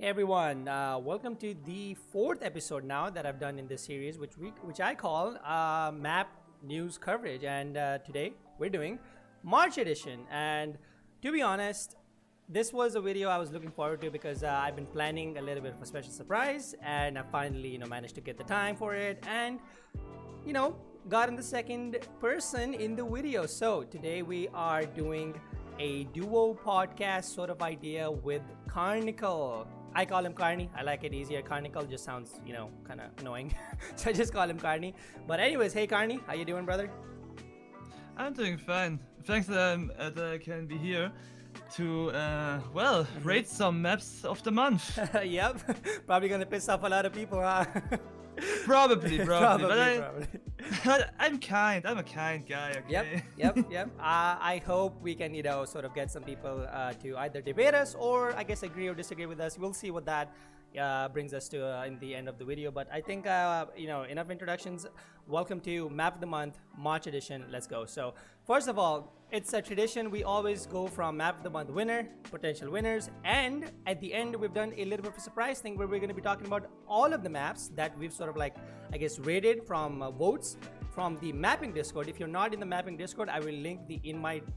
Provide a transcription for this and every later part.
Hey everyone, welcome to the fourth episode now that I've done in this series, which I call Map News Coverage. And today we're doing March edition. And to be honest, this was a video I was looking forward to because I've been planning a little bit of a special surprise, and I finally, managed to get the time for it, and got in the second person in the video. So today we are doing a duo podcast sort of idea with KarNikkl. I call him Karni. I like it easier. KarNikkl just sounds, kind of annoying. So I just call him Karni. But anyways, hey Karni, how you doing, brother? I'm doing fine. Thanks that I can be here to, rate some maps of the month. Yep. Probably gonna piss off a lot of people, huh? Probably. Probably. But I'm kind. I'm a kind guy. Okay. Yep. I hope we can, sort of get some people to either debate us or, I guess, agree or disagree with us. We'll see what that brings us to in the end of the video. But I think, enough introductions. Welcome to Map of the Month, March edition. Let's go. So, first of all, it's a tradition. We always go from Map of the Month winner, potential winners, and at the end, we've done a little bit of a surprise thing where we're going to be talking about all of the maps that we've sort of rated from votes from the mapping Discord. If you're not in the mapping Discord, I will link the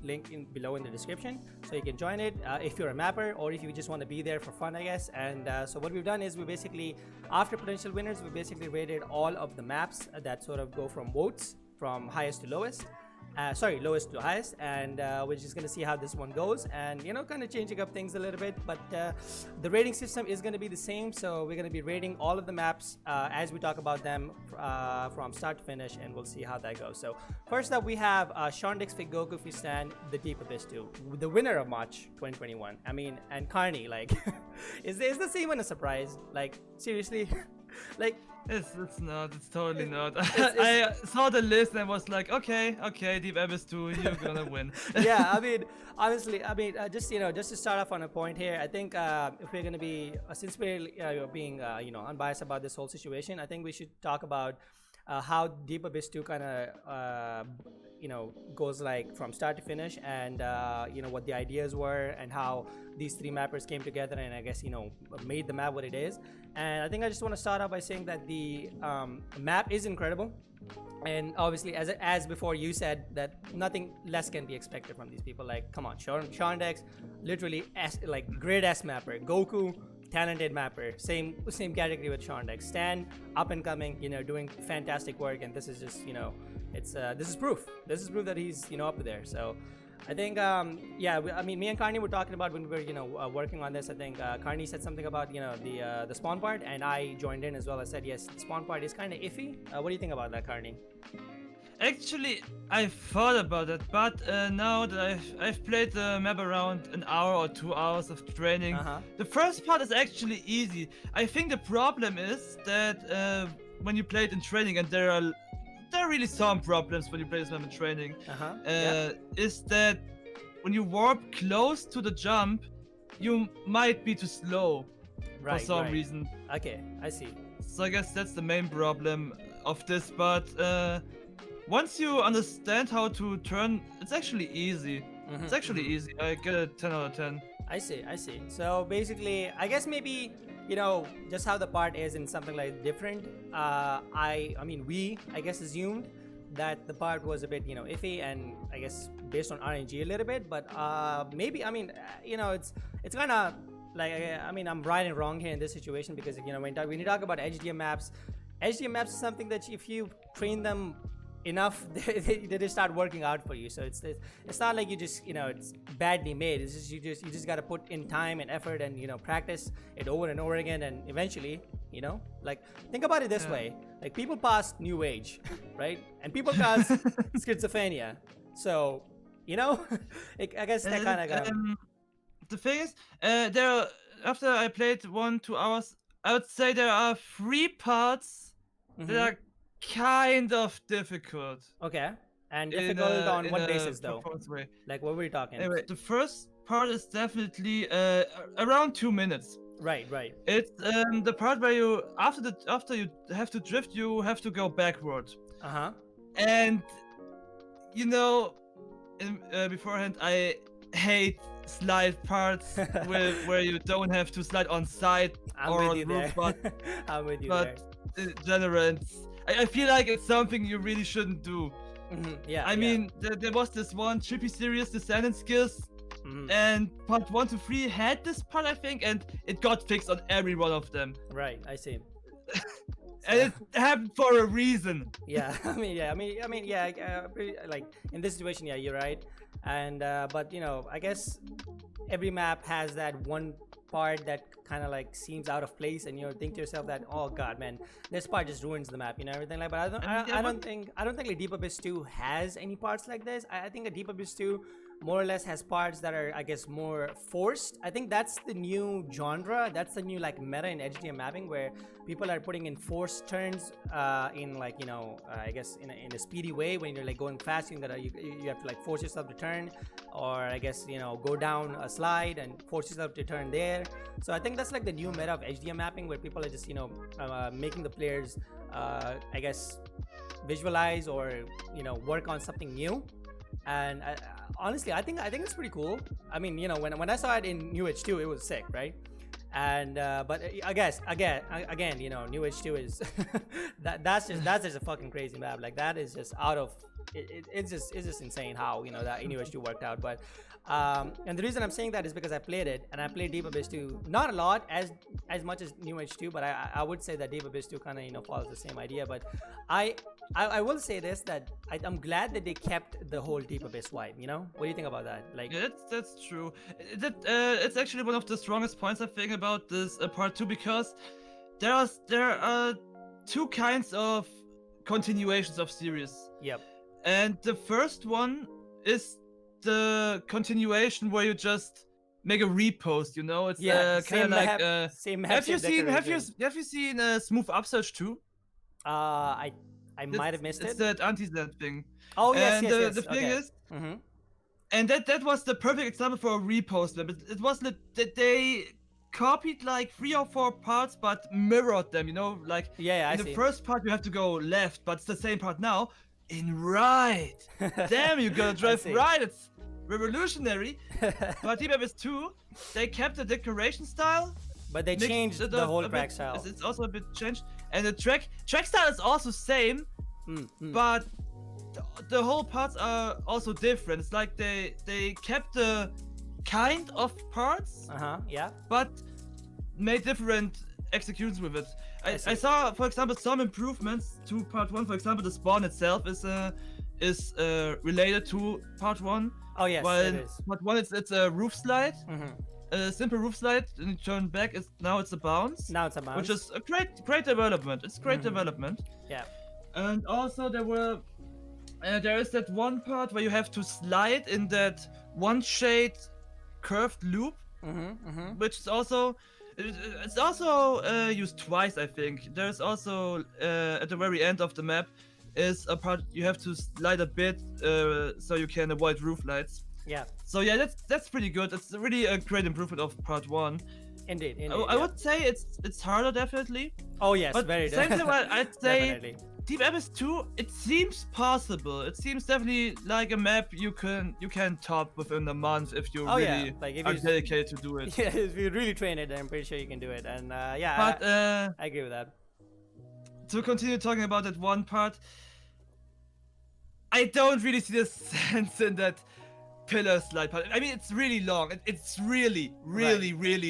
link below in the description, so you can join it if you're a mapper or if you just want to be there for fun, I guess. And so what we've done is we basically, after potential winners, we basically rated all of the maps that sort of go from votes from highest to lowest. Lowest to highest, and we're just going to see how this one goes, and kind of changing up things a little bit, but the rating system is going to be the same. So we're going to be rating all of the maps as we talk about them from start to finish, and we'll see how that goes. So first up, we have ShondeX Goku if we stand the Deep Abyss 2, the winner of March 2021. I mean, and Karni, is this even a surprise? Seriously? It's not. It's totally not. I saw the list and was like, okay, Deep Abyss 2, you're gonna win. Yeah, I mean, honestly, just to start off on a point here, I think if we're gonna be, since we're being unbiased about this whole situation, I think we should talk about how Deep Abyss 2 kind of goes from start to finish, and what the ideas were and how these three mappers came together and I guess made the map what it is. And I think I just want to start off by saying that the map is incredible, and obviously as before you said that nothing less can be expected from these people. Come on, ShondeX, literally great ass mapper. Goku, talented mapper, same category with ShondeX. Stan, up and coming, doing fantastic work, and this is just this is proof that he's up there. So I think me and Karni were talking about when we were working on this. I think Karni said something about the spawn part, and I joined in as well. I said yes, the spawn part is kind of iffy. What do you think about that, Karni? Actually, I thought about it, but now that I've played the map around an hour or 2 hours of training, the first part is actually easy. I think the problem is that when you play it in training, and there are really some problems when you play this map in training, is that when you warp close to the jump, you might be too slow for some reason. Okay, I see. So I guess that's the main problem of this, but once you understand how to turn, it's actually easy. It's actually easy. I get a 10 out of 10. I see. So basically, I guess maybe, just how the part is in something different. We assumed that the part was a bit, iffy, and I guess based on RNG a little bit, but maybe, it's kind of I'm right and wrong here in this situation, because, when you talk about HDM maps is something that if you train them enough, they just start working out for you. So it's not like you just it's badly made. It's just you just got to put in time and effort and practice it over and over again, and eventually think about it this way: people pass New Age, right? And people pass schizophrenia. So I guess that kind of the thing is, after I played 1-2 hours, I would say there are 3 parts that are kind of difficult. Okay. And difficult on what basis though? What were we talking? Anyway, the first part is definitely around 2 minutes. Right. It's the part where you after you have to drift, you have to go backward. And beforehand I hate slide parts where you don't have to slide on side or on roof, but I'm with you in general, I feel like it's something you really shouldn't do. Yeah. I mean, there was this one trippy series, Descendant Skills, and part 1 to 3 had this part, I think, and it got fixed on every one of them. Right, I see. And it happened for a reason. Yeah, like in this situation, yeah, you're right. And but you know, I guess every map has that one part that kind of like seems out of place, and you think to yourself that, oh god, man, this part just ruins the map, you know, everything like. But I don't think like Deep Abyss 2 has any parts like this. I think a Deep Abyss 2 more or less has parts that are, I guess, more forced. I think that's the new genre. That's the new like meta in HDM mapping, where people are putting in forced turns in like, you know, I guess in a speedy way. When you're like going fast, you have to like force yourself to turn, or I guess, you know, go down a slide and force yourself to turn there. So I think that's like the new meta of HDM mapping, where people are just, you know, making the players I guess visualize or, you know, work on something new. And honestly, I think it's pretty cool. I mean, you know, when I saw it in New Age 2, it was sick, right? And but I guess again, you know, New Age 2 is that's just a fucking crazy map. Like that is just out of it's just insane how, you know, that New Age 2 worked out. But and the reason I'm saying that is because I played it, and I played Deep Abyss 2 not a lot, as much as New Age 2, but I would say that Deep Abyss 2 kind of, you know, follows the same idea. But I will say this, that I'm glad that they kept the whole Deep Abyss vibe, you know? What do you think about that? Like, yeah, that's true. It's actually one of the strongest points I think about this part 2, because there are two kinds of continuations of series. Yep. And the first one is the continuation where you just make a repost, you know? It's kind of like same map. Have you seen Smooth Upsurge 2? I might have missed it. It's that anti-Z thing. Oh yes, and yes. The thing is, and that was the perfect example for a repost map. It was that they copied like 3 or 4 parts, but mirrored them. You know, like in the first part you have to go left, but it's the same part now in right. Damn, you gotta drive right. It's revolutionary. But Deep Abyss 2, they kept the decoration style, but they changed the whole track style. It's also a bit changed, and the track style is also same, but the whole parts are also different. It's like they kept the kind of parts, yeah, but made different executions with it. I saw, for example, some improvements to part 1. For example, the spawn itself is related to part 1. Oh yes, while it is. Part 1 it's a roof slide. A simple roof slide, and you turn back. Now it's a bounce. Now it's a bounce, which is a great development. It's great development. Yeah. And also there is that one part where you have to slide in that one shade curved loop, which is also used twice, I think. There's also at the very end of the map is a part you have to slide a bit so you can avoid roof lights. Yeah. So yeah, that's pretty good. It's really a great improvement of part 1. Indeed. I would say it's harder, definitely. Oh yes, but very same thing. I'd say definitely. Deep Abyss 2, it seems possible. It seems definitely like a map you can top within a month if you really like if are dedicated to do it. Yeah, if you really train it, I'm pretty sure you can do it. And yeah, but I agree with that. To continue talking about that one part, I don't really see the sense in that pillar slide part. I mean, it's really long. It's really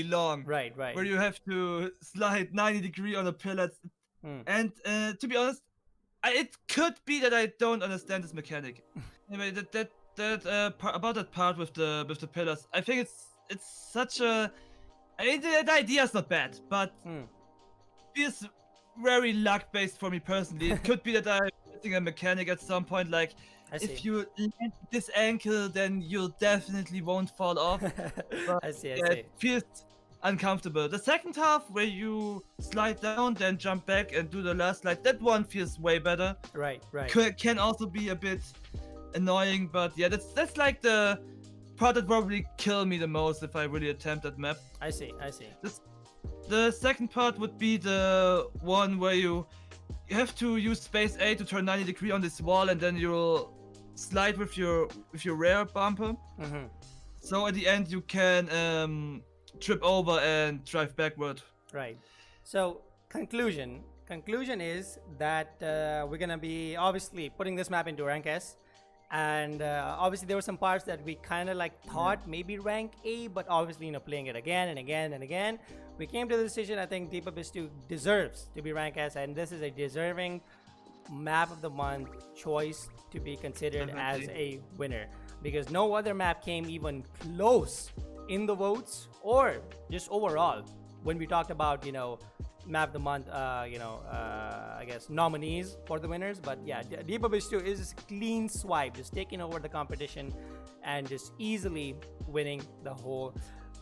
long. Right. Where you have to slide 90 degrees on a pillar. And to be honest, it could be that I don't understand this mechanic. Anyway, about that part with the pillars, I think it's such a. I mean, the idea is not bad, but it's very luck based for me personally. It could be that I'm missing a mechanic at some point, like. If you land this ankle, then you definitely won't fall off. But, I see. It feels uncomfortable. The second half, where you slide down, then jump back and do the last slide, that one feels way better. Right. Can also be a bit annoying, but yeah, that's like the part that probably kill me the most if I really attempt that map. I see. The second part would be the one where you have to use space A to turn 90 degrees on this wall, and then you'll slide with your rear bumper. So at the end you can trip over and drive backward. Right. So conclusion is that we're gonna be obviously putting this map into rank S, and obviously there were some parts that we kind of like thought maybe rank A, but obviously playing it again and again and again, we came to the decision. I think Deep Abyss 2 deserves to be rank S, and this is a deserving map of the month choice to be considered as a winner, because no other map came even close in the votes or just overall when we talked about map of the month I guess nominees for the winners. But yeah, Deep Abyss 2 is just clean swipe, just taking over the competition and just easily winning the whole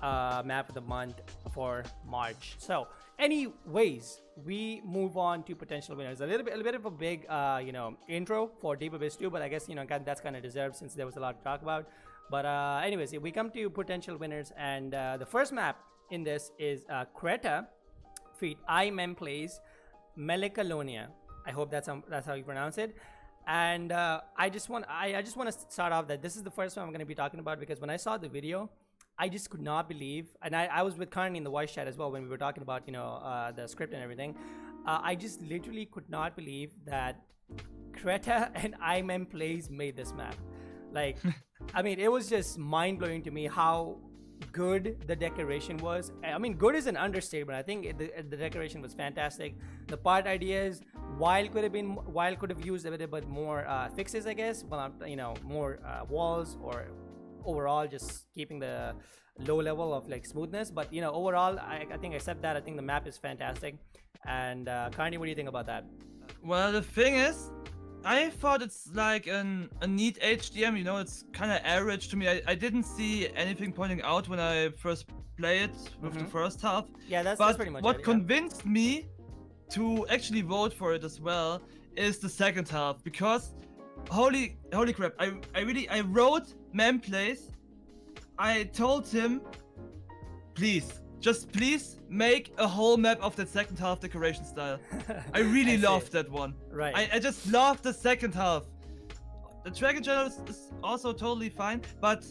map of the month for March. So anyways, we move on to potential winners. A little bit of a big intro for Deep Abyss 2, but I guess that's kind of deserved since there was a lot to talk about. But anyways, we come to potential winners, and the first map in this is Kret feat iMeMPlayZ Melancholia. I hope that's how you pronounce it. And I just want to start off that this is the first one I'm going to be talking about, because when I saw the video, I just could not believe, and I was with Karni in the voice chat as well when we were talking about the script and everything. I just literally could not believe that Kret and iMeMPlayZ made this map. Like, I mean, it was just mind-blowing to me how good the decoration was. I mean, good is an understatement. I think the decoration was fantastic. The part ideas, while could have used a bit more fixes, I guess. Well, more walls, or overall just keeping the low level of like smoothness. But overall, I think except that, I think the map is fantastic. And Karni, what do you think about that? Well, the thing is, I thought it's like a neat HDM, it's kind of average to me. I didn't see anything pointing out when I first played with the first half. Yeah, that's pretty much what it, convinced me to actually vote for it as well is the second half, because holy crap, I wrote MeMPlayZ. I told him, please make a whole map of that second half decoration style. I really loved that one. Right. I just loved the second half. The track in general is also totally fine, but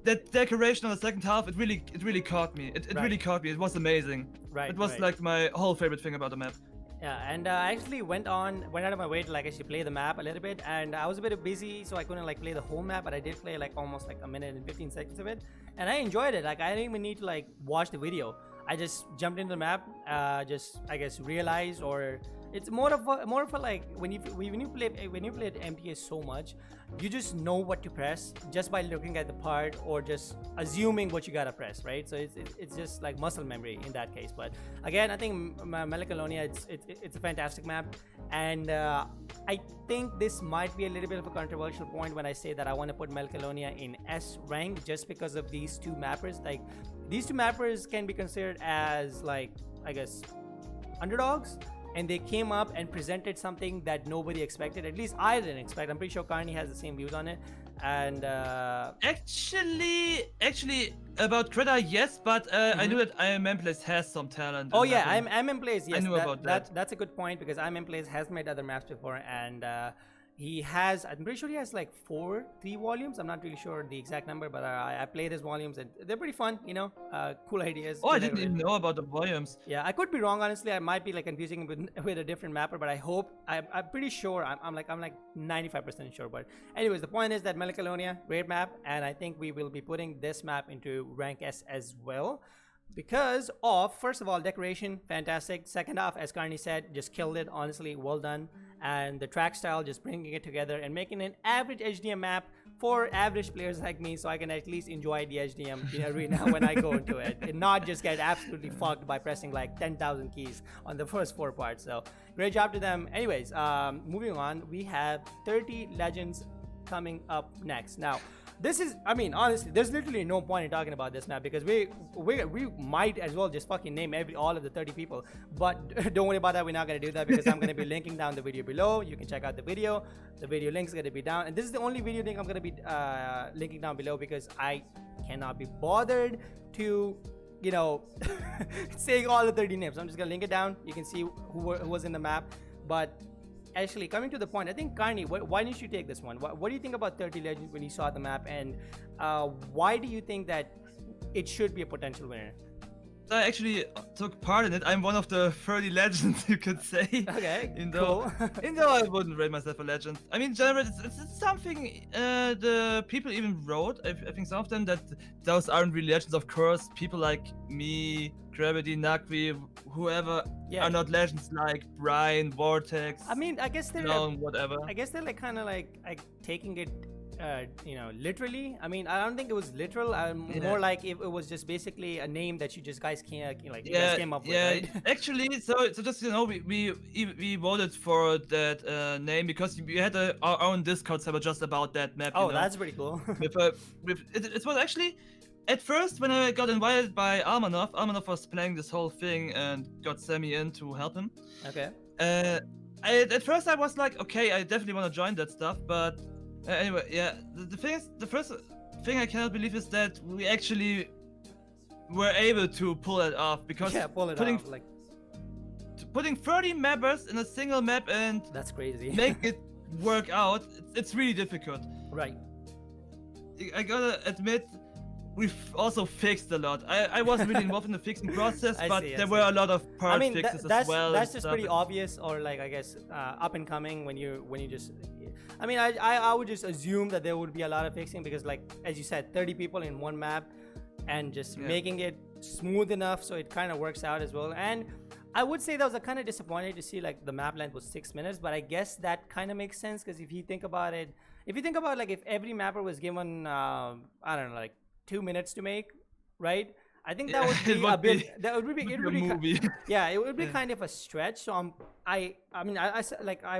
that decoration on the second half, it really caught me. It really caught me. It was amazing. Right. It was like my whole favorite thing about the map. Yeah, and I actually went out of my way to like actually play the map a little bit, and I was a bit busy, so I couldn't like play the whole map, but I did play like almost like a minute and 15 seconds of it, and I enjoyed it. Like, I didn't even need to like watch the video. I just jumped into the map, just I guess realized, or it's more of a like when you play MTA so much, you just know what to press just by looking at the part or just assuming what you gotta press, right? So it's just like muscle memory in that case. But again, I think Melancholia, it's a fantastic map, and I think this might be a little bit of a controversial point when I say that I want to put Melancholia in S rank just because of these two mappers. Like, these two mappers can be considered as like, I guess, underdogs, and they came up and presented something that nobody expected. At least I didn't expect. I'm pretty sure Karni has the same views on it. And actually about Kret, yes, but I knew that iMeMPlayZ has some talent. Oh yeah, iMeMPlayZ, yes, I knew about that. That's a good point, because iMeMPlayZ has made other maps before, and he has, I'm pretty sure he has like 3 volumes. I'm not really sure the exact number, but I played his volumes and they're pretty fun, cool ideas. Oh, I didn't even know about the volumes. Yeah, I could be wrong, honestly. I might be like confusing with a different mapper, but I'm pretty sure. I'm like 95% sure. But anyways, the point is that Melancholia, great map, and I think we will be putting this map into rank S as well, because of, first of all, decoration, fantastic. Second half, as Karni said, just killed it, honestly, well done. And the track style, just bringing it together and making an average HDM map for average players like me, so I can at least enjoy the HDM arena when I go into it, and not just get absolutely fucked by pressing like 10,000 keys on the first 4 parts. So great job to them. Anyways, moving on, we have 30 legends coming up next. Now, this is, I mean, honestly, there's literally no point in talking about this map, because we might as well just fucking name all of the 30 people. But don't worry about that. We're not going to do that, because I'm going to be linking down the video below. You can check out the video. The video link's going to be down, and this is the only video link I'm going to be linking down below, because I cannot be bothered to saying all the 30 names. I'm just going to link it down. You can see who was in the map. But actually coming to the point, I think Karni, why didn't you take this one? What do you think about 30 Legends when you saw the map, and why do you think that it should be a potential winner? I actually took part in it. I'm one of the 30 legends, you could say. Okay, Even cool. though I wouldn't rate myself a legend. I mean, generally, it's something the people even wrote. I think some of them that those aren't really legends. Of course, people like me, Gravity, Nagvi, whoever are not legends like Brian, Vortex. I mean, I guess they're whatever. I guess they're like kind of like taking it literally. I mean, I don't think it was literal. More like it was just basically a name that you guys can't you guys came up with, right? Actually, so just we voted for that name because we had our own Discord server just about that map. Oh, that's pretty cool. It was actually at first when I got invited by Armanov was planning this whole thing and got Sammy in to help him. Okay. At first I was like, okay, I definitely want to join that stuff, but anyway, yeah. The thing is, the first thing I cannot believe is that we actually were able to pull it off because putting 30 mappers in a single map and that's crazy. Make it work out. It's really difficult. Right. I gotta admit, we've also fixed a lot. I wasn't really involved in the fixing process, but there were a lot of part fixes as well. That's just pretty obvious, or like I guess up and coming when you just. I mean, I would just assume that there would be a lot of fixing because, like as you said, 30 people in one map, and just making it smooth enough so it kind of works out as well. And I would say that was kind of disappointed to see like the map length was 6 minutes, but I guess that kind of makes sense because if you think about like if every mapper was given I don't know, like 2 minutes to make, right? I think that would be a bit. That would be. It would be. Movie. Yeah, it would be kind of a stretch. So I mean,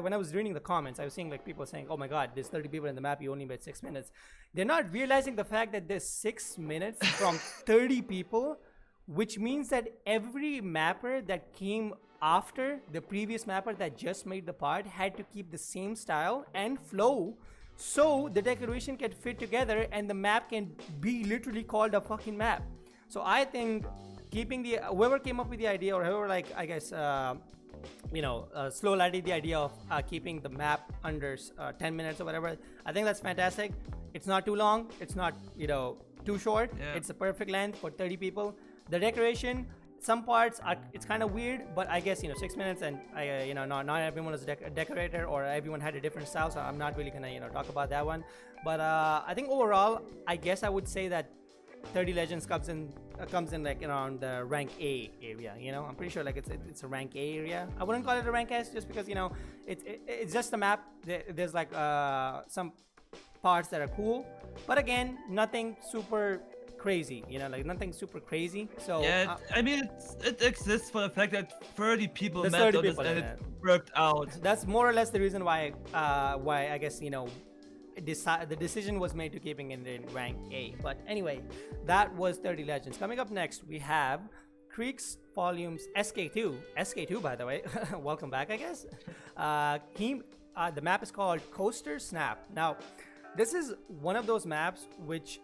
when I was reading the comments, I was seeing like people saying, "Oh my God, there's 30 people in the map. You only made 6 minutes." They're not realizing the fact that there's 6 minutes from 30 people, which means that every mapper that came after the previous mapper that just made the part had to keep the same style and flow, so the decoration can fit together and the map can be literally called a fucking map. So I think keeping whoever came up with the idea, or whoever, like I guess slow lighted the idea of keeping the map under 10 minutes or whatever, I think that's fantastic. It's not too long, it's not too short. It's a perfect length for 30 people. The decoration, some parts it's kind of weird, but I guess 6 minutes, and not everyone is a decorator, or everyone had a different style, so I'm not really gonna talk about that one. But I think overall, I guess I would say that 30 Legends comes in like around the rank A area. I'm pretty sure like it's a rank A area. I wouldn't call it a rank S just because it's just a map. There's like some parts that are cool, but again, nothing super crazy. Like nothing super crazy. So yeah, I mean it exists for the fact that 30 people met 30 on this people and it worked out. That's more or less the reason why I guess the decision was made to keeping it in rank A. But anyway, that was 30 Legends. Coming up next, we have CreeX Volumes SK2 by the way. Welcome back, I guess. The map is called Coaster Snap. Now this is one of those maps which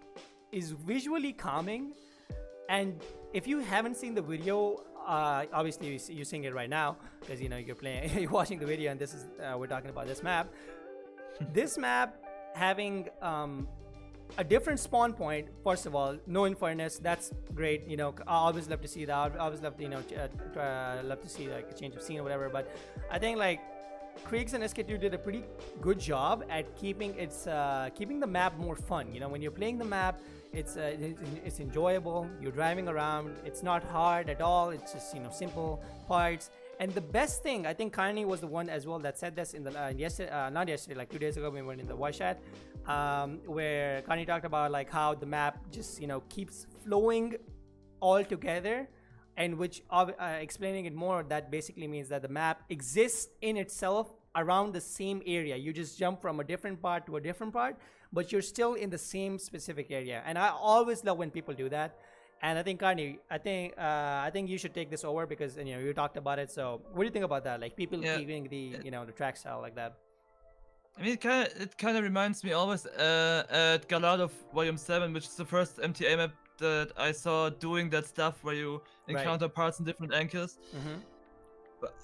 is visually calming, and if you haven't seen the video, obviously you're seeing it right now because you're watching the video, and this is we're talking about this map. This map having a different spawn point. First of all, no Infernus, that's great. I always love to see that. I always love to love to see like a change of scene or whatever. But I think like CreeX and SK2 did a pretty good job at keeping the map more fun. When you're playing the map, it's enjoyable. You're driving around. It's not hard at all. It's just simple parts. And the best thing, I think Karni was the one as well that said this in the not yesterday, like 2 days ago when we went in the voice chat, where Karni talked about like how the map just keeps flowing all together, and which explaining it more, that basically means that the map exists in itself around the same area. You just jump from a different part to a different part, but you're still in the same specific area. And I always love when people do that. And I think Karni, I think you should take this over because you talked about it. So what do you think about that? Like people keeping the the track style like that. I mean, it kind of reminds me always at Galadov Volume 7, which is the first MTA map that I saw doing that stuff where you encounter parts in different angles.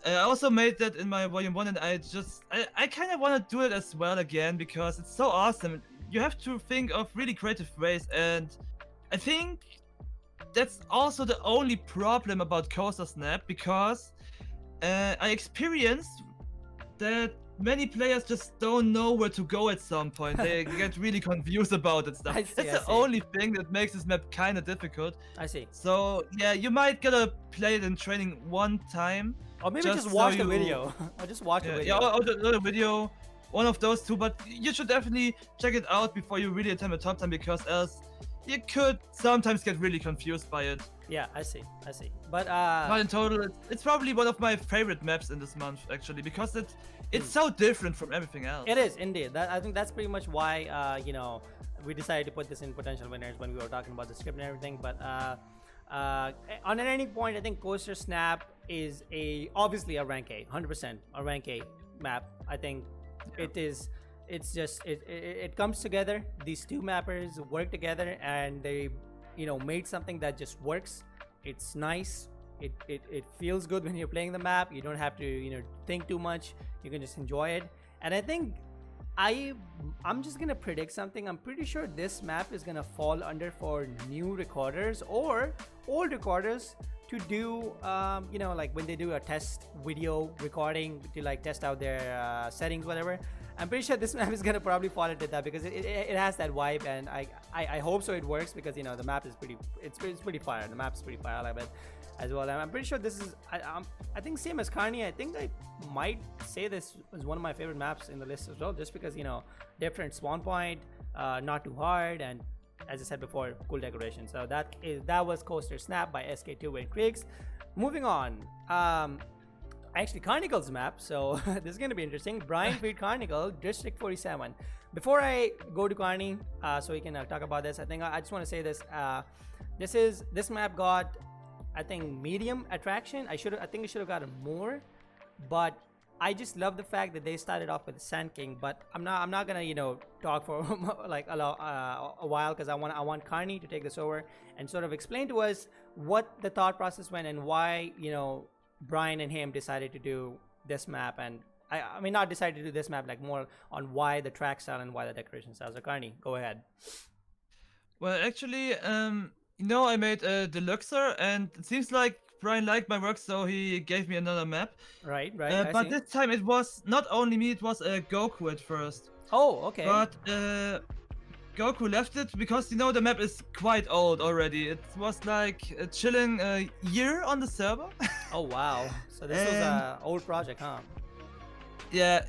I also made that in my volume 1, and I kind of want to do it as well again because it's so awesome. You have to think of really creative ways, and I think that's also the only problem about Coaster Snap, because I experienced that many players just don't know where to go at some point. They get really confused about it stuff. I see, That's I the see. only thing that makes this map kind of difficult. I see. So yeah, you might gotta play it in training one time. Or maybe just so watch the you- video. Or just watch the Yeah, video. or the video, one of those two. But you should definitely check it out before you really attempt a top time, because else you could sometimes get really confused by it. Yeah, I see. I see. But But in total, it's probably one of my favorite maps in this month, actually, because it's so different from everything else. it is indeed. I think that's pretty much why we decided to put this in potential winners when we were talking about the script and everything. But on any point, I think Coaster Snap is obviously a rank A, 100% a rank A map. I think it is. It's just it comes together. These two mappers work together, and they made something that just works. It's nice. It feels good when you're playing the map. You don't have to think too much. You can just enjoy it. And I think I'm just gonna predict something. I'm pretty sure this map is gonna fall under for new recorders or old recorders to do like when they do a test video recording to like test out their settings, whatever. I'm pretty sure this map is gonna probably fall into that because it has that vibe, and I hope so it works, because the map is pretty fire. The map is pretty fire, I like it as well. And I'm pretty sure this is I think same as Karni. I think I might say this is one of my favorite maps in the list as well, just because different spawn point, not too hard, and as I said before, cool decoration. So that was Coaster Snap by SK2 and CreeX. Moving on, actually KarNikkl's map, so this is going to be interesting. Brian feed KarNikkl, District 47. Before I go to Karni, so we can talk about this, I think I just want to say this. This map got, I think, medium attraction. I think it should have gotten more, but I just love the fact that they started off with Sand King. But I'm not gonna talk for like a while, because I want Karni to take this over and sort of explain to us what the thought process went and why Brian and him decided to do this map. And I mean, not decided to do this map, like more on why the track style and why the decoration style. So Karni, go ahead. Well, actually, I made a Deluxer, and it seems like Brian liked my work, so he gave me another map. Right. But this time it was not only me, it was Goku at first. Oh, okay. But Goku left it because the map is quite old already. It was like chilling a year on the server. Oh wow! So this was an old project, huh? Yeah.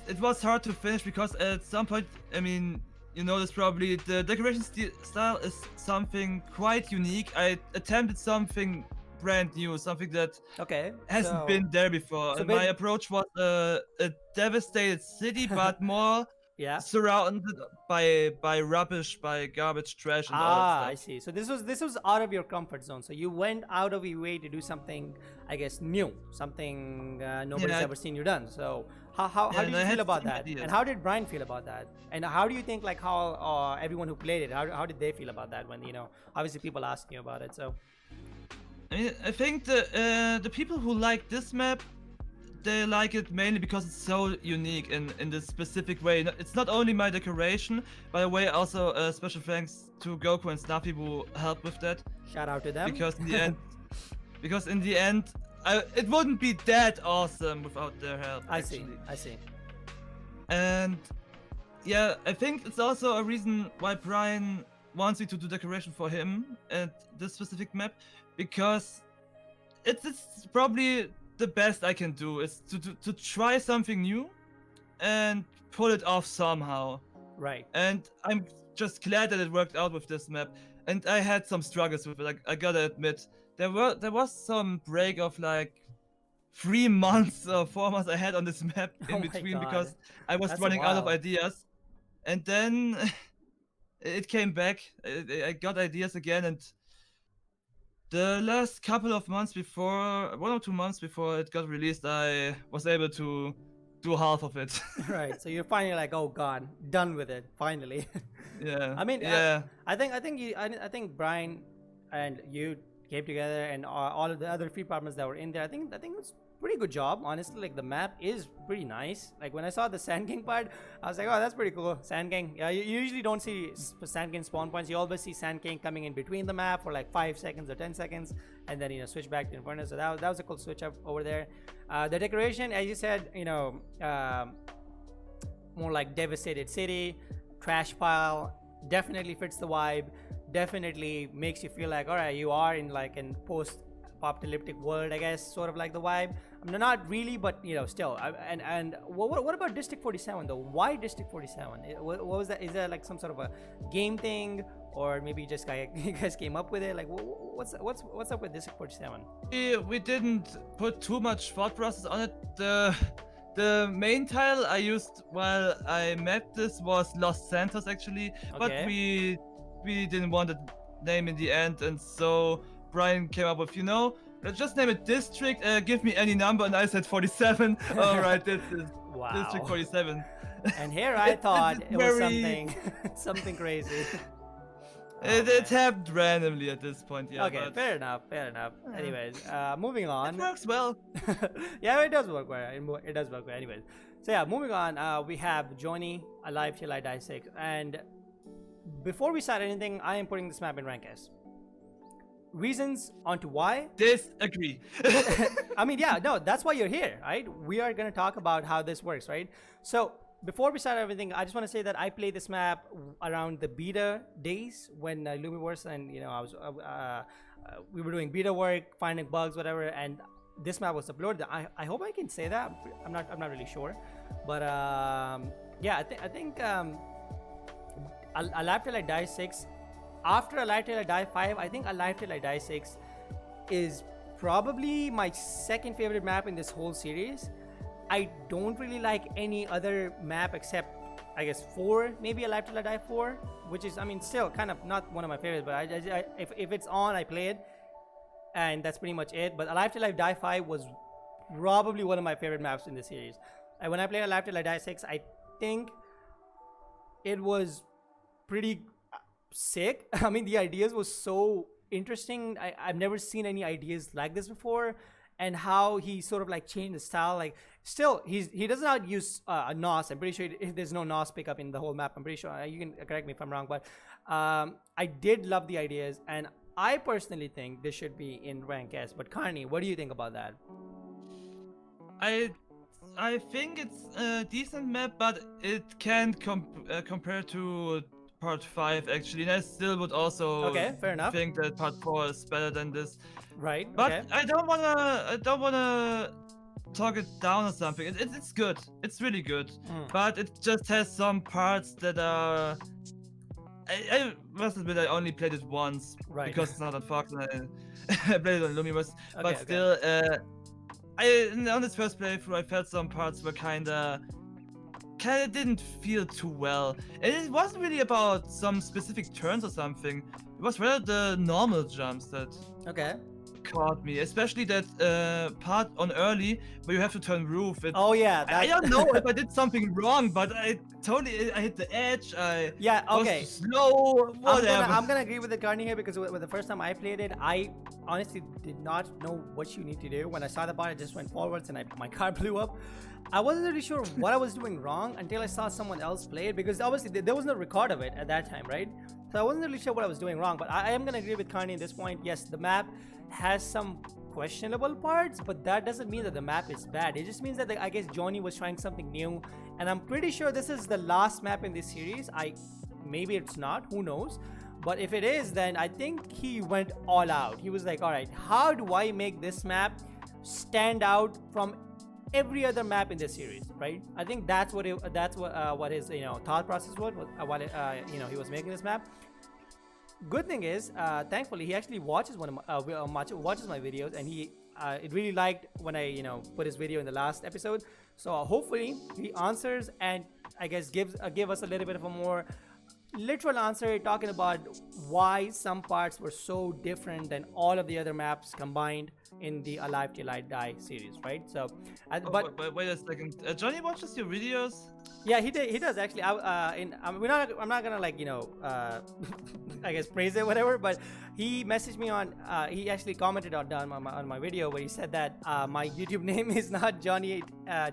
It was hard to finish because at some point, I mean, this probably, the decoration style is something quite unique. I attempted something brand new, something that hasn't been there before. And my approach was a devastated city, but more surrounded by rubbish, by garbage, trash, and all that stuff. I see. So this was out of your comfort zone. So you went out of your way to do something, I guess, new, something nobody's ever seen you done. So how did you feel about that? And how did Brian feel about that? And how do you think, like, how everyone who played it, how did they feel about that when obviously people asking you about it? So I mean, I think the people who like this map, they like it mainly because it's so unique in this specific way. It's not only my decoration, by the way. Also, special thanks to Goku and Snappy who helped with that. Shout out to them. Because in the end, it wouldn't be that awesome without their help. I see. And yeah, I think it's also a reason why Brian wants me to do decoration for him at this specific map, because it's probably the best I can do is to try something new and pull it off somehow. Right. And I'm just glad that it worked out with this map. And I had some struggles with it. Like, I gotta admit, there was some break of like 3 months or 4 months I had on this map in between, because I was running out of ideas. And then it came back. I got ideas again, and the last couple of months before, 1 or 2 months before it got released, I was able to do half of it. Right. So you're finally like, oh god, done with it, finally. Yeah. I mean, yeah. I think Brian and you came together, and all of the other free apartments that were in there. I think it was pretty good job, honestly. Like, the map is pretty nice. Like, when I saw the Sand King part, I was like, oh, that's pretty cool. Sand King. Yeah, you usually don't see Sand King spawn points. You always see Sand King coming in between the map for like 5 seconds or 10 seconds, and then, you know, switch back to Inferno. So that was a cool switch up over there. The decoration, as you said, you know, more like devastated city, trash pile, definitely fits the vibe. Definitely makes you feel like, all right, you are in like in post-apocalyptic world, I guess, sort of like the vibe. I mean, not really, but, you know, still. And what about District 47 though? Why District 47? What was that? Is that like some sort of a game thing, or maybe you guys came up with it? Like, what's up with District 47? We didn't put too much thought process on it. The main title I used while I mapped this was Los Santos, actually, but we didn't want a name in the end, and so Brian came up with, you know, let's just name it District, give me any number, and I said 47. All right, this is District 47. And here I thought it was something crazy. It happened randomly at this point, yeah. Okay, fair enough. Anyways, moving on. It works well. Yeah, it does work well. It does work well. Anyways, so yeah, moving on. We have JohnY, Alive Till I Die 6, and before we start anything, I am putting this map in rank S. Reasons onto why? Disagree. I mean, yeah, no, that's why you're here, right? We are gonna talk about how this works, right? So before we start everything, I just want to say that I played this map around the beta days when Lumiverse and, you know, we were doing beta work, finding bugs, whatever, and this map was uploaded. I hope I can say that. I'm not really sure, but yeah, I think Alive Till I Die 6. After Alive Till I Die 5, I think Alive Till I Die 6 is probably my second favorite map in this whole series. I don't really like any other map except, I guess, 4, maybe Alive Till I Die 4, which is, I mean, still kind of not one of my favorites, but if it's on, I play it, and that's pretty much it. But Alive Till I Die 5 was probably one of my favorite maps in the series. And when I played Alive Till I Die 6, I think it was pretty sick. I mean, the ideas was so interesting. I've never seen any ideas like this before. And how he sort of like changed the style. Like, still, he does not use a NOS. I'm pretty sure there's no NOS pickup in the whole map. I'm pretty sure. You can correct me if I'm wrong, but I did love the ideas, and I personally think this should be in rank S. But Karni, what do you think about that? I think it's a decent map, but it can't compare to Part 5 actually, and I still would also fair enough. think that Part 4 is better than this. Right. But I don't wanna talk it down or something. It's good. It's really good. But it just has some parts that are. I must admit I only played it once because it's not on Fox and I played it on Lumiverse. But still, on this first playthrough I felt some parts were kinda didn't feel too well, and it wasn't really about some specific turns or something. It was rather the normal jumps that caught me, especially that part on early where you have to turn roof. I don't know if I did something wrong, but I hit the edge. Was too slow. Whatever. I'm gonna agree with the Karni here, because with the first time I played it, I honestly did not know what you need to do. When I saw the part, I just went forwards and my car blew up. I wasn't really sure what I was doing wrong until I saw someone else play it, because obviously there was no record of it at that time, right? So I wasn't really sure what I was doing wrong, but I am gonna agree with Karni at this point. Yes, the map has some questionable parts, but that doesn't mean that the map is bad. It just means that I guess JohnY was trying something new, and I'm pretty sure this is the last map in this series. Maybe it's not, who knows, but if it is, then I think he went all out. He was like, all right, how do I make this map stand out from every other map in this series, right? I think that's what his thought process was while he was making this map. Good thing is, thankfully, he actually watches watches my videos, and he really liked when I put his video in the last episode. So hopefully he answers and I guess give us a little bit of a more literal answer, talking about why some parts were so different than all of the other maps combined. in the Alive Till I Die series, right? So, wait a second. JohnY watches your videos? Yeah, he does actually. I'm not gonna like I guess praise it whatever, but he messaged me on. He actually commented on my video where he said that my YouTube name is not JohnY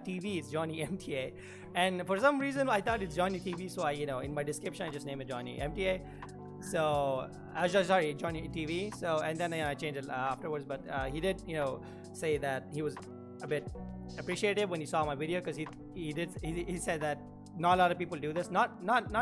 TV, it's JohnY MTA, and for some reason I thought it's JohnY TV, so I in my description I just name it JohnY MTA. So I was just sorry JohnY TV. So and then I changed it afterwards, but he did say that he was a bit appreciative when he saw my video because he said that not a lot of people do this, not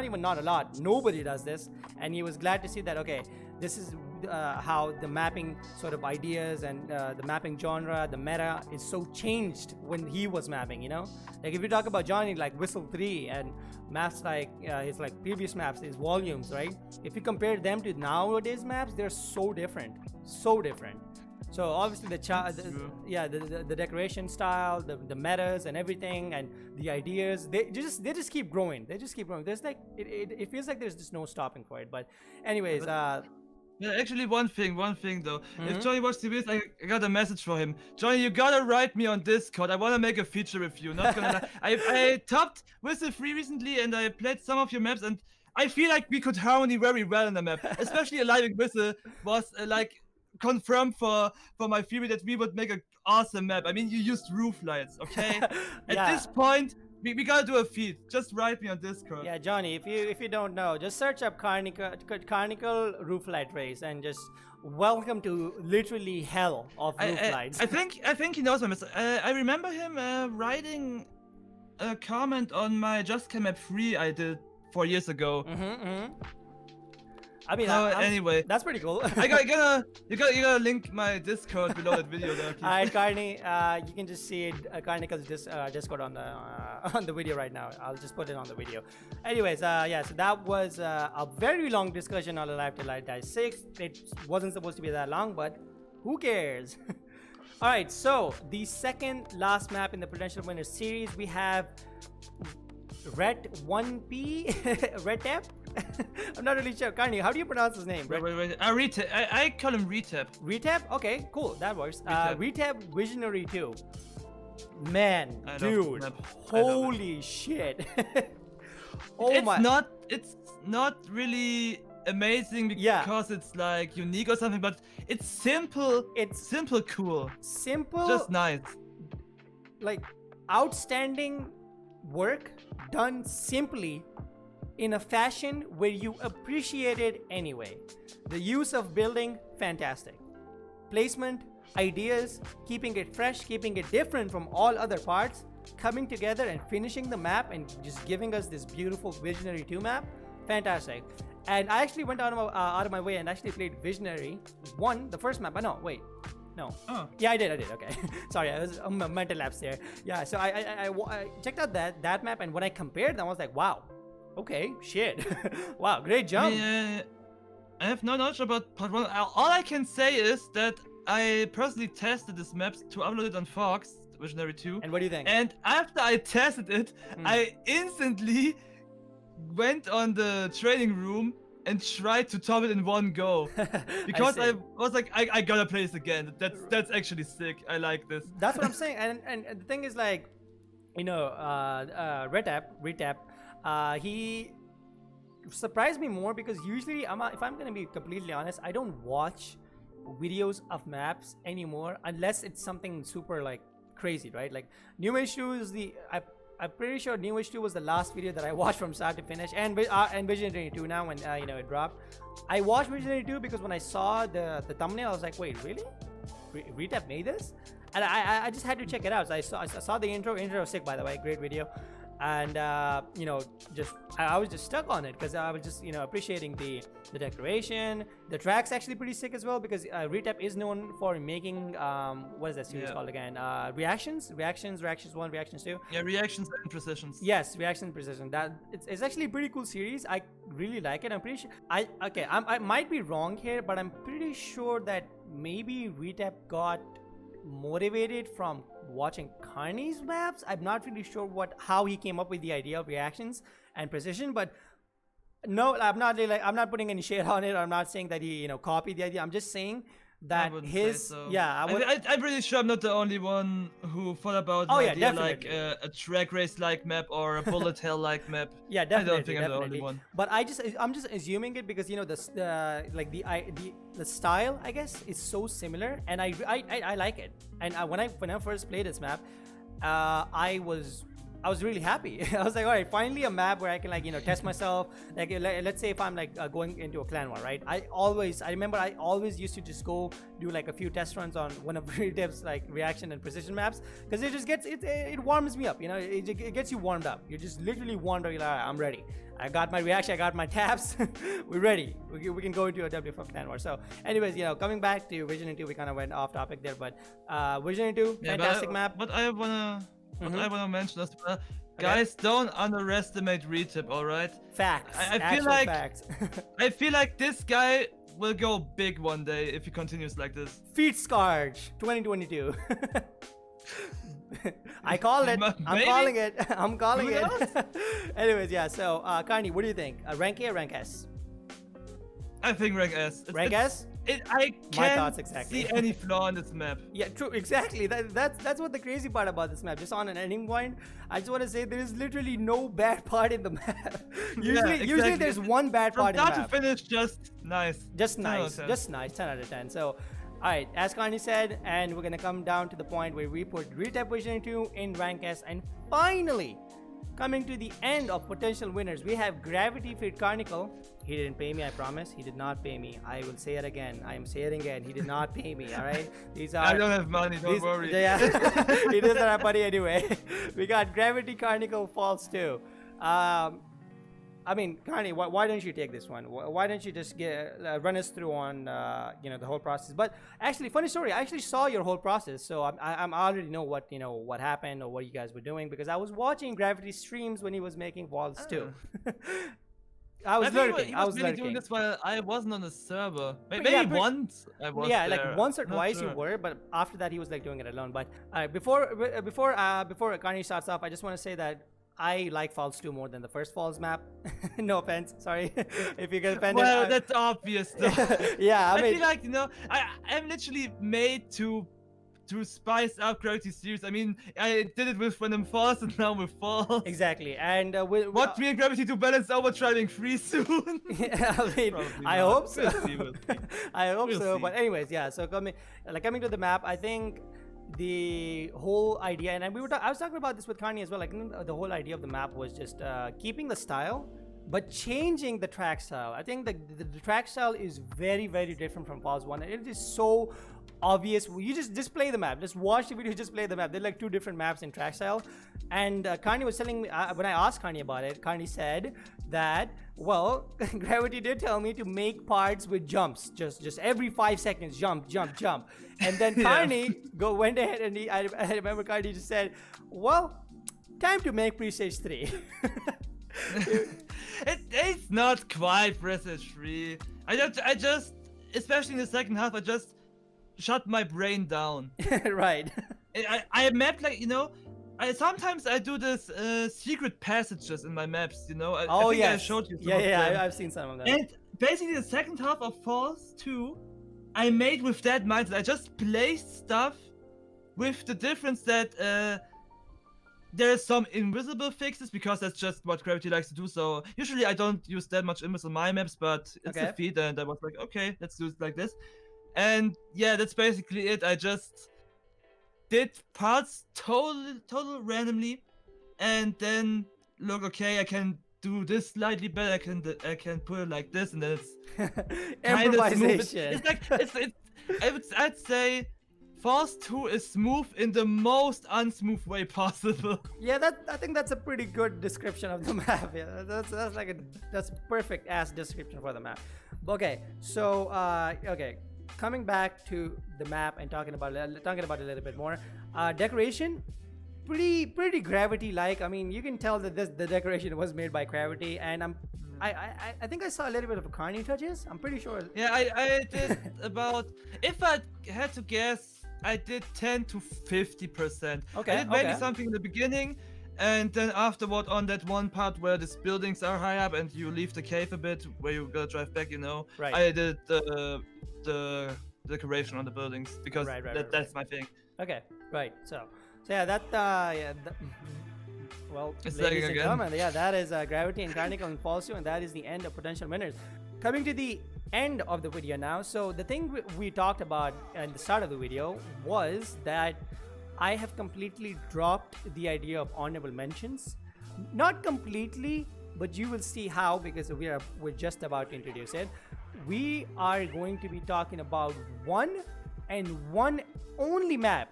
even not a lot, nobody does this, and he was glad to see that okay, this is how the mapping sort of ideas and the mapping genre, the meta is so changed when he was mapping, like if you talk about JohnY like Whistle 3 and maps like his like previous maps, his volumes, right? If you compare them to nowadays maps, they're so different. So obviously the decoration style, the metas and everything, and the ideas, they just keep growing. There's like it feels like there's just no stopping for it. But anyways, yeah, actually one thing though. If JohnY watched the videos, I got a message for him. JohnY, you gotta write me on Discord. I wanna make a feature with you. Not gonna lie. I topped Whistle 3 recently and I played some of your maps and I feel like we could harmony very well in the map. Especially Alive in Whistle was like confirmed for my theory that we would make an awesome map. I mean, you used roof lights, okay? At this point, we gotta do a feat. Just write me on Discord. Yeah, JohnY, if you don't know, just search up KarNikkl roof light race and just welcome to literally hell of roof lights. I think he knows my mess. I remember him writing a comment on my Just Cam Map 3 I did 4 years ago. I mean, anyway, that's pretty cool. You gotta link my Discord below that video there. Alright, Karni, you can just see it, KarNikkl's Discord on the video right now. I'll just put it on the video. Anyways, yeah, so that was a very long discussion on Alive Till I Die 6. It wasn't supposed to be that long, but who cares? Alright, so the second last map in the potential winner series, we have Ret 1P Retep. I'm not really sure. Karni, how do you pronounce his name? Wait. Retep. I call him Retep. Retep? Okay, cool. That works. Retep Visionary 2. Man, dude, holy shit. It's not really amazing because it's like unique or something, but it's simple. It's simple, cool. Simple. Just nice. Like outstanding work done simply in a fashion where you appreciate it anyway. The use of building, fantastic. Placement, ideas, keeping it fresh, keeping it different from all other parts, coming together and finishing the map and just giving us this beautiful Visionary 2 map, fantastic. And I actually went out of my way and actually played Visionary 1, the first map. No. Oh. Yeah, I did. Okay. Sorry, I was a mental lapse there. Yeah, so I checked out that map, and when I compared them, I was like, wow. Okay, shit. Wow, great jump. I have no knowledge about part 1. All I can say is that I personally tested this map to upload it on Fox, Visionary 2. And what do you think? And after I tested it, I instantly went on the training room and tried to top it in one go. Because I was like, I gotta play this again. That's actually sick. I like this. That's what I'm saying. And the thing is like, Retap, he surprised me more because usually if I'm gonna be completely honest, I don't watch videos of maps anymore unless it's something super like crazy, right? Like New Age 2 is I'm pretty sure New Age 2 was the last video that I watched from start to finish, and Visionary 2 now when it dropped. I watched Visionary 2 because when I saw the thumbnail, I was like, wait, really? Retap made this? And I just had to check it out. So I saw the intro. Intro was sick, by the way. Great video. And I was just stuck on it because I was just appreciating the decoration. The track's actually pretty sick as well because Retap is known for making what is that series called again? Reactions 1, reactions 2. Yeah, reactions and precisions. Yes, reaction and precision. That it's actually a pretty cool series. I really like it. I'm pretty sure I might be wrong here, but I'm pretty sure that maybe Retap got motivated from watching Karni's maps. I'm not really sure how he came up with the idea of reactions and precision, but no, I'm not putting any shade on it. I'm not saying that he copied the idea. I'm just saying that wouldn't say his so. yeah I'm pretty sure I'm not the only one who thought about Oh, an yeah, idea definitely. like a track race like map or a bullet hell like map. Yeah, I don't definitely, think I'm the only definitely. one. But I'm just assuming it because like the style I guess is so similar, and I like it. And when I first played this map, I was really happy. I was like, all right, finally a map where I can test myself. Like let's say if I'm like going into a clan war, right? I remember I always used to just go do like a few test runs on one of Redev's like reaction and precision maps, because it just gets it warms me up. It gets you warmed up. You're just literally warmed up. You're like, all right, I'm ready. I got my reaction. I got my taps. We're ready. We can go into a WFF clan war. So, anyways, coming back to Vision 2, we kind of went off topic there, but Vision 2, fantastic map. What I wanna mention as well, guys, don't underestimate retip, all right? Facts. I feel like facts. I feel like this guy will go big one day if he continues like this. Feet Scourge 2022. I called it. I'm calling it. I'm calling it. Anyways, yeah. So, Karni, what do you think? Rank A or rank S? I think rank S. Rank S? I can't see any flaw on this map. Yeah, true, exactly. That's what the crazy part about this map. Just on an ending point, I just want to say there is literally no bad part in the map. Usually there's one bad part in the map. From start to finish, just nice. Just nice. 10 out of 10. So, alright, as Karni said, and we're gonna come down to the point where we put Retap Vision 2 in rank S, and finally, coming to the end of potential winners, we have Gravity Fit KarNikkl. He didn't pay me, I promise. He did not pay me. I will say it again. I am saying it again. He did not pay me, alright? I don't have money, don't worry. Yeah, he doesn't have money anyway. We got Gravity KarNikkl Falls 2. I mean, Karni, why don't you take this one? Why don't you just run us through on the whole process? But actually, funny story. I actually saw your whole process, so I already know what happened or what you guys were doing, because I was watching Gravity streams when he was making Falls 2. I was lurking. I was really doing this while I wasn't on the server. Maybe once I was. Yeah, there. like once or twice you were, but after that he was like doing it alone. But before Karni starts off, I just want to say that I like Falls 2 more than the first Falls map. No offense, sorry if you get offended. Well, that's obvious though. Yeah, I mean, feel like I'm literally made to spice up Gravity series. I mean, I did it with Random Falls and now with Falls. Exactly, and watch me and Gravity to balance overdriving free soon. Yeah, I mean, I hope so. I hope so. But anyways, yeah. So coming to the map, I think the whole idea, and I was talking about this with Karni as well. Like the whole idea of the map was just keeping the style, but changing the track style. I think the track style is very, very different from Falls 1. It is so obvious. You just play the map. Just watch the video, just play the map. They're like two different maps in track style. And Karni was telling me, when I asked Karni about it, Karni said that, well, Gravity did tell me to make parts with jumps. Just every 5 seconds, jump. And then Karni went ahead and I remember Karni just said, well, time to make Presage 3. It's not quite Presage 3. I just, especially in the second half, I just shut my brain down. Right. I mapped sometimes I do this secret passages in my maps, I think I showed you some of them. I've seen some of them. And basically the second half of Falls 2, I made with that mindset. I just placed stuff with the difference that there's some invisible fixes, because that's just what Gravity likes to do. So usually I don't use that much invis on my maps, but it's a feat, and I was like, okay, let's do it like this. And yeah, that's basically it. I just did parts total randomly, and then look, okay, I can do this slightly better. I can put it like this, and then it's improvisation. I'd say Falls 2 is smooth in the most unsmooth way possible. Yeah, I think that's a pretty good description of the map. Yeah, that's perfect ass description for the map. Okay, so coming back to the map and talking about it a little bit more. Decoration, pretty Gravity like. I mean, you can tell that the decoration was made by Gravity, and I think I saw a little bit of Karni touches. I'm pretty sure. Yeah, I did about, if I had to guess, I did 10 to 50%. Okay. I did maybe something in the beginning, and then afterward on that one part where these buildings are high up and you leave the cave a bit where you gotta drive back, Right. I did the decoration on the buildings because that's my thing. Okay, right. So yeah, that well, it's ladies and again. gentlemen, yeah, that is Gravity and KarNikkl and Falsio, and that is the end of potential winners. Coming to the end of the video now. So the thing we talked about at the start of the video was that I have completely dropped the idea of honorable mentions. Not completely, but you will see how, because we're just about to introduce it. We are going to be talking about one only map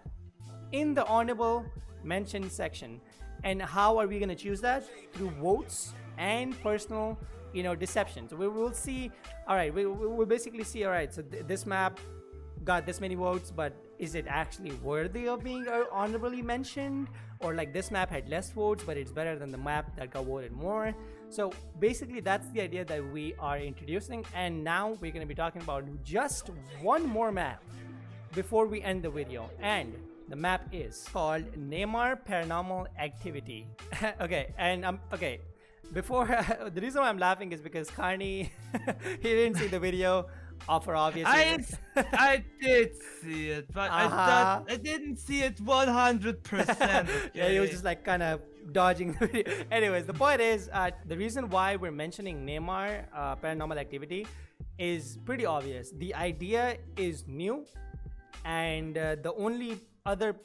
in the honorable mention section. And how are we going to choose that? Through votes and personal, deception. So we will see. All right, we'll basically see. All right, so this map got this many votes, but is it actually worthy of being honorably mentioned? Or like this map had less votes, but it's better than the map that got voted more. So basically that's the idea that we are introducing, and now we're going to be talking about just one more map before we end the video, and the map is called Neymar Paranormal Activity. Okay, and okay, before the reason why I'm laughing is because Karni he didn't see the video for obvious reasons. I did see it, but I didn't see it 100%. Okay? Yeah, he was just like kind of dodging the video. Anyways, the point is, the reason why we're mentioning Neymar Paranormal Activity is pretty obvious. The idea is new, and the only other,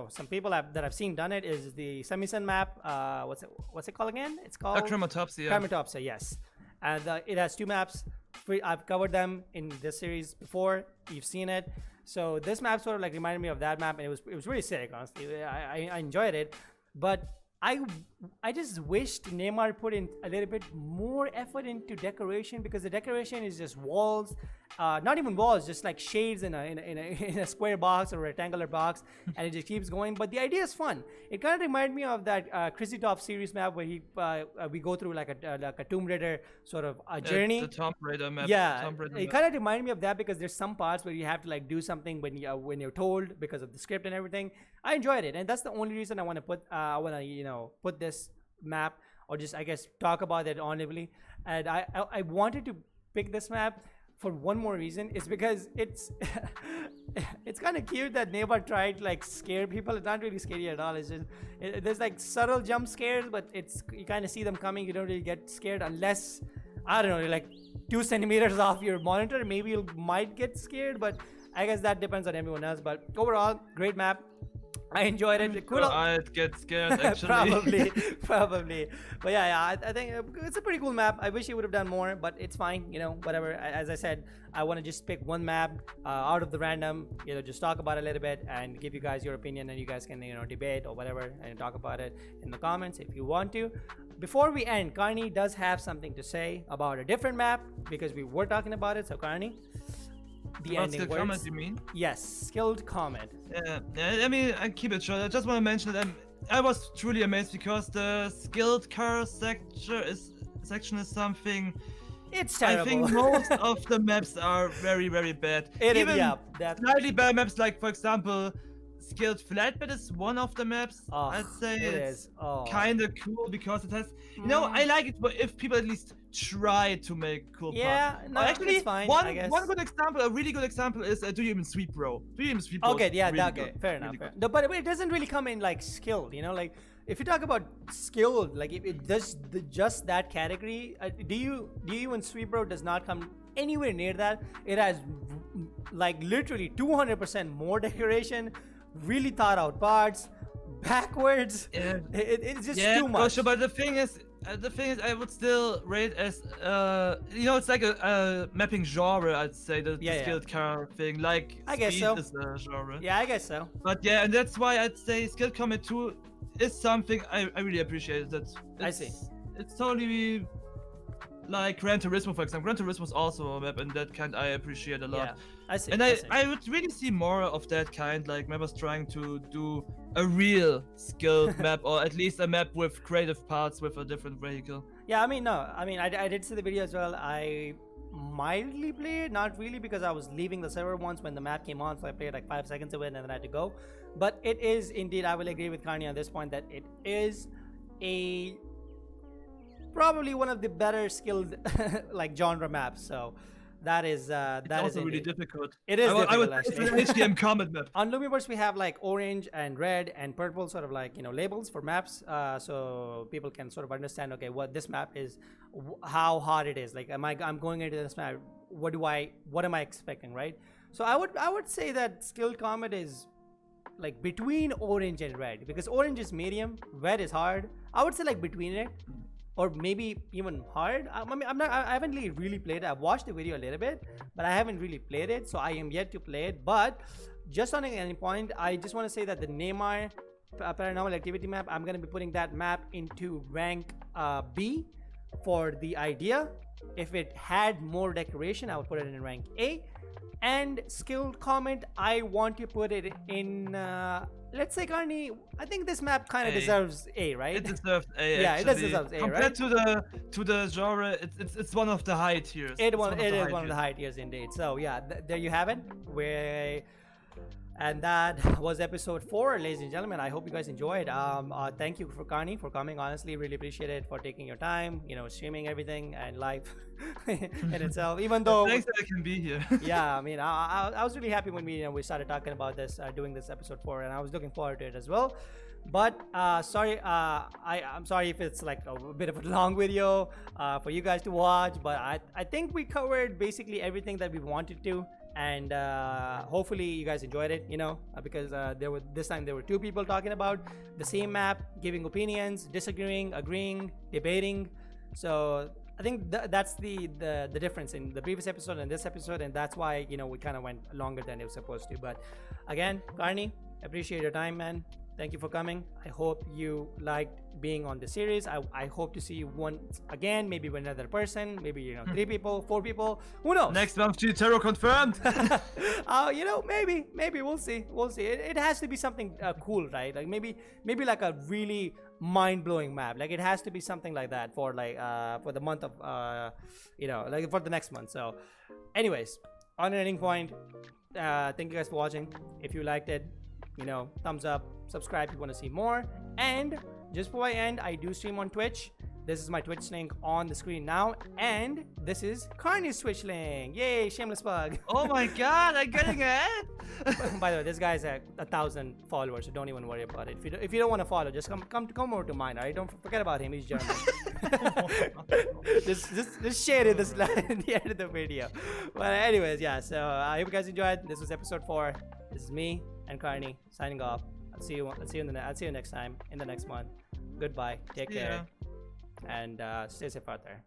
some people that I've seen done it is the Semi-Sun map. What's it called again? It's called Chromatopsia. Chromatopsia, yes. And it has two maps. I've covered them in this series before. You've seen it. So this map sort of like reminded me of that map, and it was really sick, honestly. I enjoyed it, but I just wished Neymar put in a little bit more effort into decoration, because the decoration is just walls, not even walls, just like shades in a square box or a rectangular box, and it just keeps going. But the idea is fun. It kind of reminded me of that Chrissy Top series map where we go through like a Tomb Raider sort of a journey. The Tomb Raider map. Yeah, it kind of reminded me of that, because there's some parts where you have to like do something when you're told because of the script and everything. I enjoyed it, and that's the only reason I want to put this map, or just I guess talk about it honorably. And I wanted to pick this map for one more reason. Is because it's it's kind of cute that Neymar tried to like scare people. It's not really scary at all. It's just there's like subtle jump scares, but you kind of see them coming. You don't really get scared unless, I don't know, you're like 2 centimeters off your monitor. Maybe you might get scared, but I guess that depends on everyone else. But overall, great map. I enjoyed it. Cool. I'd get scared actually. probably. But yeah, I think it's a pretty cool map. I wish he would have done more, but it's fine. Whatever. As I said, I want to just pick one map out of the random. Just talk about it a little bit and give you guys your opinion, and you guys can debate or whatever and talk about it in the comments if you want to. Before we end, Karni does have something to say about a different map, because we were talking about it. So Karni, the ending words. Comment, you mean? Yes, skilled comment. Yeah, I mean, I keep it short. I just want to mention that I was truly amazed, because the skilled car section is something. It's terrible. I think most of the maps are very, very bad. Even slightly bad maps, like for example, skilled flatbed is one of the maps. I'd say it's kind of cool, because it has, I like it if people at least try to make cool parts. Yeah, no, actually, it's fine. One good example, a really good example is Do You Even Sweep Bro? Do You Even Sweep Bro? Okay, yeah, really okay, fair enough. Really no, but it doesn't really come in like skilled, like if you talk about skilled, like if it does just that category, Do You Even Sweep Bro does not come anywhere near that. It has like literally 200% more decoration, really thought out parts, backwards. Yeah. It's just too much. Sure, but the thing is, I would still rate as it's like a mapping genre. I'd say the skilled car thing, like I guess so. Is a genre. Yeah, I guess so. But yeah, and that's why I'd say skilled combat 2 is something I really appreciate. I see. It's totally like Gran Turismo, for example. Gran Turismo is also a map, and that kind I appreciate a lot. Yeah, I see. And I would really see more of that kind, like members trying to do a real skilled map, or at least a map with creative parts with a different vehicle. Yeah, I did see the video as well. I mildly played, not really, because I was leaving the server once when the map came on, so I played like 5 seconds of it and then I had to go. But it is indeed, I will agree with Karni on this point, that it is probably one of the better skilled like genre maps. So that is It's also really difficult. It is I would difficult it's actually. an HDM combat map. On Lumiverse, we have like orange and red and purple sort of like, you know, labels for maps, so people can sort of understand, okay, what this map is, how hard it is. Like, I'm going into this map, what am I expecting, right? So I would say that skilled combat is like between orange and red, because orange is medium, red is hard. I would say like between it, or maybe even hard. I mean, I haven't really played it. I've watched the video a little bit, but I haven't really played it, so I am yet to play it. But just on any point, I just want to say that the Neymar paranormal activity map, I'm gonna be putting that map into rank B for the idea. If it had more decoration, I would put it in rank A. And skilled comment, I want to put it in, let's say, Karni, I think this map kind of deserves A, right? It deserves A. Yeah, actually. it deserves A, Compared right? to the genre, it's one of the high tiers. It is one of the high tiers indeed. So yeah, there you have it. And that was episode 4, ladies and gentlemen. I hope you guys enjoyed. Thank you for Karni for coming. Honestly, really appreciate it, for taking your time, you know, streaming everything and live in itself. Even though thanks that I can be here. yeah, I mean, I was really happy when we started talking about this, doing this episode 4, and I was looking forward to it as well. But sorry, I'm sorry if it's like a bit of a long video for you guys to watch. But I think we covered basically everything that we wanted to. And hopefully you guys enjoyed it, you know, because this time there were 2 people talking about the same map, giving opinions, disagreeing, agreeing, debating. So I think that's the difference in the previous episode and this episode, and that's why, you know, we kind of went longer than it was supposed to. But again, Karni, appreciate your time, man. Thank you for coming. I hope you liked being on the series. I hope to see you once again, maybe with another person, maybe, you know, 3 people, 4 people, who knows? Next month, Terror confirmed. You know, maybe we'll see. It has to be something cool, right? Like maybe like a really mind-blowing map. Like it has to be something like that for like for the month of you know, like for the next month. So anyways, on an ending point, thank you guys for watching. If you liked it, you know, thumbs up, subscribe if you want to see more. And just before I end, I do stream on Twitch. This is my Twitch link on the screen now, and this is Karni's Twitch link. Yay, shameless plug. Oh my god, I'm getting it. By the way, this guy's at 1,000 followers, so don't even worry about it. If you don't want to follow, just come over to mine. Alright, don't forget about him. He's German. just share it this line at the end of the video. But anyways, yeah. So I hope you guys enjoyed. This was episode 4. This is me and Karni signing off. I'll see you next time in the next month. Goodbye. Take care. And stay safe out there.